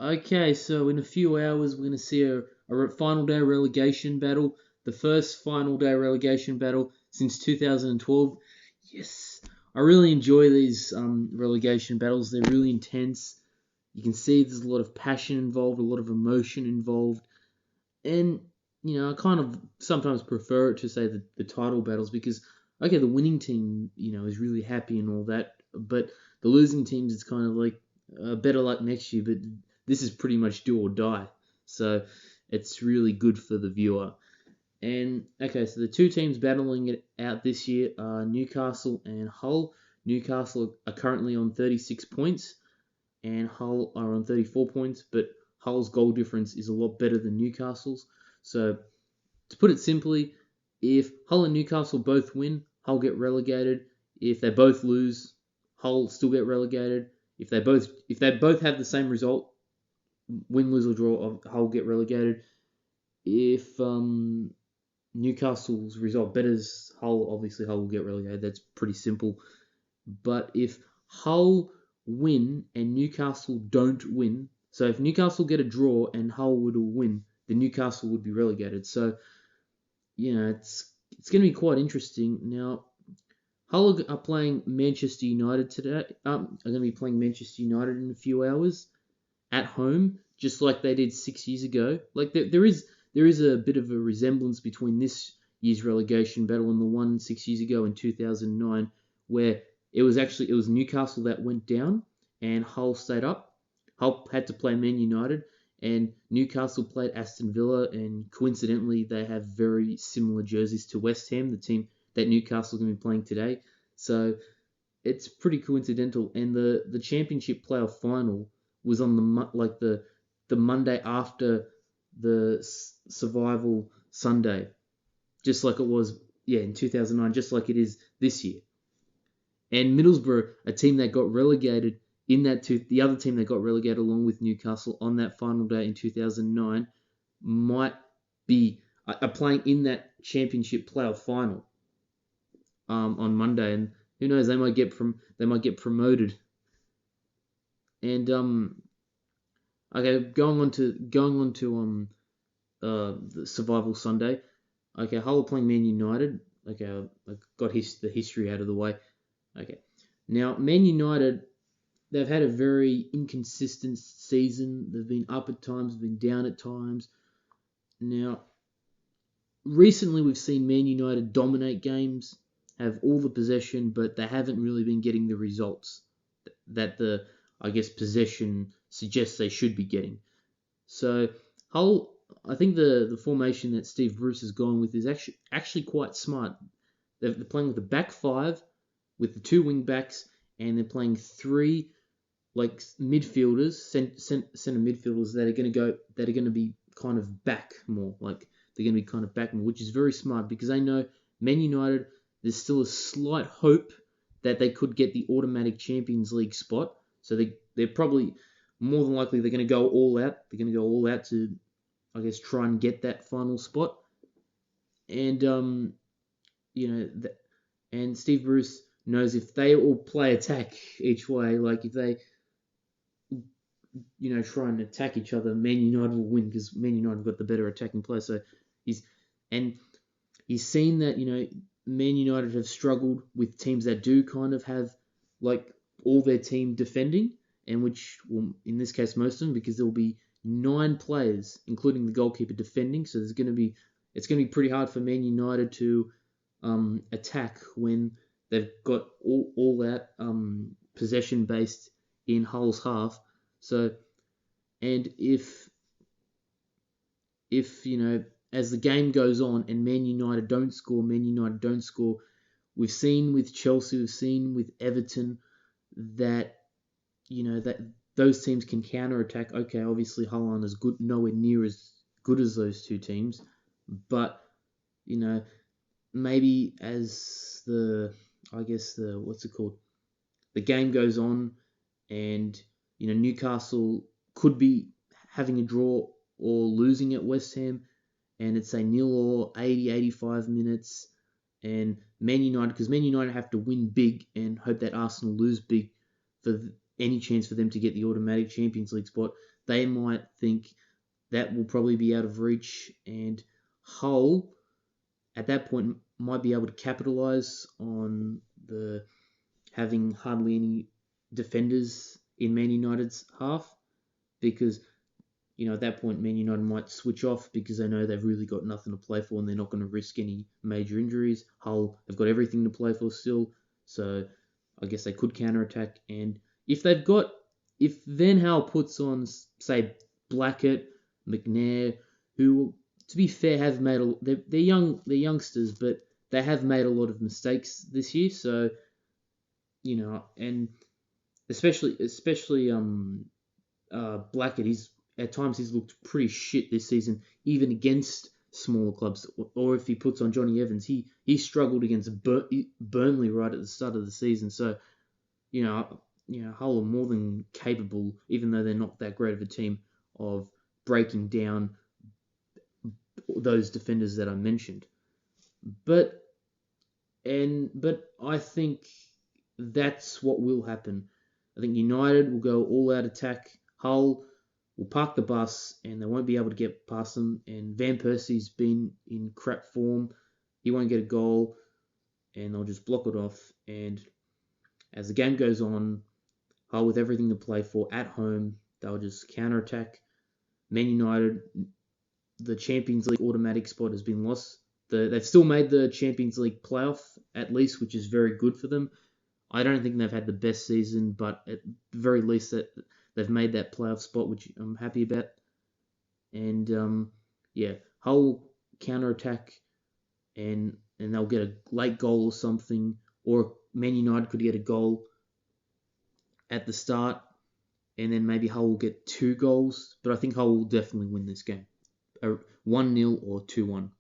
Okay, so in a few hours, we're going to see a final day relegation battle. The first final day relegation battle since 2012. Yes, I really enjoy these relegation battles. They're really intense. You can see there's a lot of passion involved, a lot of emotion involved. And, I kind of sometimes prefer it to, say, the title battles because, okay, the winning team, is really happy and all that. But the losing teams, it's kind of like better luck next year. But this is pretty much do or die. So it's really good for the viewer. And okay, so the two teams battling it out this year are Newcastle and Hull. Newcastle are currently on 36 points, and Hull are on 34 points, but Hull's goal difference is a lot better than Newcastle's. So, to put it simply, if Hull and Newcastle both win, Hull get relegated. If they both lose, Hull still get relegated. If they both have the same result, win, lose or draw, Hull get relegated. If Newcastle's result betters Hull, obviously Hull will get relegated. That's pretty simple. But if Hull win and Newcastle don't win, so if Newcastle get a draw and Hull would win, then Newcastle would be relegated. So, it's going to be quite interesting. Now, Hull are playing Manchester United today. Are going to be playing Manchester United in a few hours at home, just like they did 6 years ago. Like there is a bit of a resemblance between this year's relegation battle and the one 6 years ago in 2009, where it was Newcastle that went down and Hull stayed up. Hull had to play Man United, and Newcastle played Aston Villa, and coincidentally they have very similar jerseys to West Ham, the team that Newcastle is going to be playing today. So it's pretty coincidental. And the championship playoff final was on the Monday after the survival Sunday, just like it was in 2009, just like it is this year. And Middlesbrough, a team that got relegated the other team that got relegated along with Newcastle on that final day in 2009, might be are playing in that championship playoff final on Monday, and who knows, they might get promoted. And okay, going on to the survival Sunday. Okay, Hull are playing Man United. Okay, I got the history out of the way. Okay, now Man United, they've had a very inconsistent season. They've been up at times, been down at times. Now, recently we've seen Man United dominate games, have all the possession, but they haven't really been getting the results that I guess, possession suggests they should be getting. So Hull, I think the formation that Steve Bruce has gone with is actually quite smart. They're playing with a back five, with the two wing backs, and they're playing three like midfielders, center midfielders that are going to be kind of back more, like they're going to be kind of back more, which is very smart because they know Man United, there's still a slight hope that they could get the automatic Champions League spot. So they're probably more than likely they're going to go all out. They're going to go all out to, I guess, try and get that final spot. And and Steve Bruce knows if they all play attack each way, like if they try and attack each other, Man United will win because Man United have got the better attacking player. So he's seen that Man United have struggled with teams that do kind of have like all their team defending, and which will, in this case, most of them, because there will be 9 players, including the goalkeeper, defending. So it's going to be pretty hard for Man United to attack when they've got all that possession based in Hull's half. So, and if as the game goes on and Man United don't score, we've seen with Chelsea, we've seen with Everton that that those teams can counter attack. Okay, obviously Hull aren't as good, nowhere near as good as those two teams, but maybe as the what's it called, the game goes on, and Newcastle could be having a draw or losing at West Ham, and it's a nil or 80, 85 minutes, and because Man United have to win big and hope that Arsenal lose big for any chance for them to get the automatic Champions League spot. they might think that will probably be out of reach, and Hull at that point might be able to capitalise on the having hardly any defenders in Man United's half, because at that point, Man United might switch off because they know they've really got nothing to play for and they're not going to risk any major injuries. Hull have got everything to play for still, so I guess they could counter-attack. And if Van Gaal puts on, say, Blackett, McNair, who, to be fair, have made they're youngsters, but they have made a lot of mistakes this year. So and especially Blackett, at times he's looked pretty shit this season, even against smaller clubs. Or if he puts on Johnny Evans, he struggled against Burnley right at the start of the season. So Hull are more than capable, even though they're not that great of a team, of breaking down those defenders that I mentioned. But I think that's what will happen. I think United will go all out attack. Hull will park the bus and they won't be able to get past them. And Van Persie's been in crap form. He won't get a goal and they'll just block it off. And as the game goes on, Hull with everything to play for at home, they'll just counter-attack. Man United, the Champions League automatic spot has been lost. They've still made the Champions League playoff, at least, which is very good for them. I don't think they've had the best season, but at the very least that they've made that playoff spot, which I'm happy about. And Hull counter-attack and they'll get a late goal or something, or Man United could get a goal at the start, and then maybe Hull will get 2 goals. But I think Hull will definitely win this game, 1-0 or 2-1.